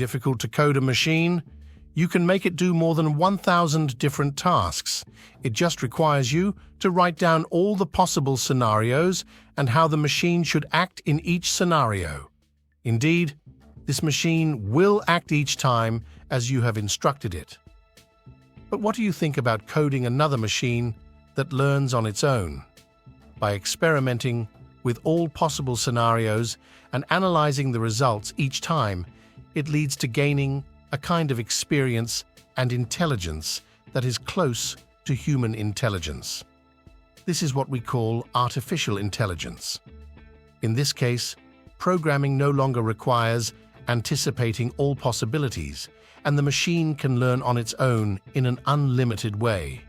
difficult to code a machine? You can make it do more than 1,000 different tasks. It just requires you to write down all the possible scenarios and how the machine should act in each scenario. Indeed, this machine will act each time as you have instructed it. But what do you think about coding another machine that learns on its own? By experimenting with all possible scenarios and analyzing the results each time, it leads to gaining a kind of experience and intelligence that is close to human intelligence. This is what we call artificial intelligence. In this case, programming no longer requires anticipating all possibilities, and the machine can learn on its own in an unlimited way.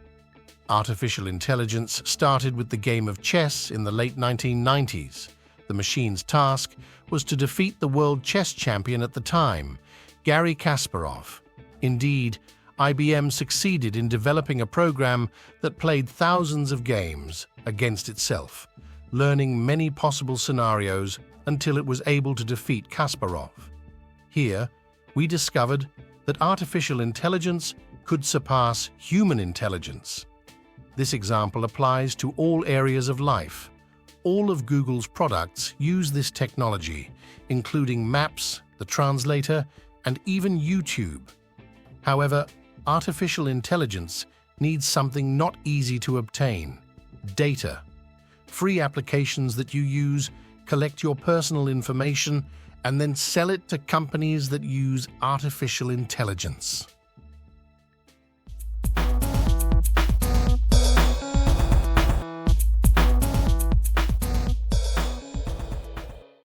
Artificial intelligence started with the game of chess in the late 1990s. The machine's task was to defeat the world chess champion at the time, Garry Kasparov. Indeed, IBM succeeded in developing a program that played thousands of games against itself, learning many possible scenarios until it was able to defeat Kasparov. Here, we discovered that artificial intelligence could surpass human intelligence. This example applies to all areas of life. All of Google's products use this technology, including Maps, the translator, and even YouTube. However, artificial intelligence needs something not easy to obtain: data. Free applications that you use collect your personal information and then sell it to companies that use artificial intelligence.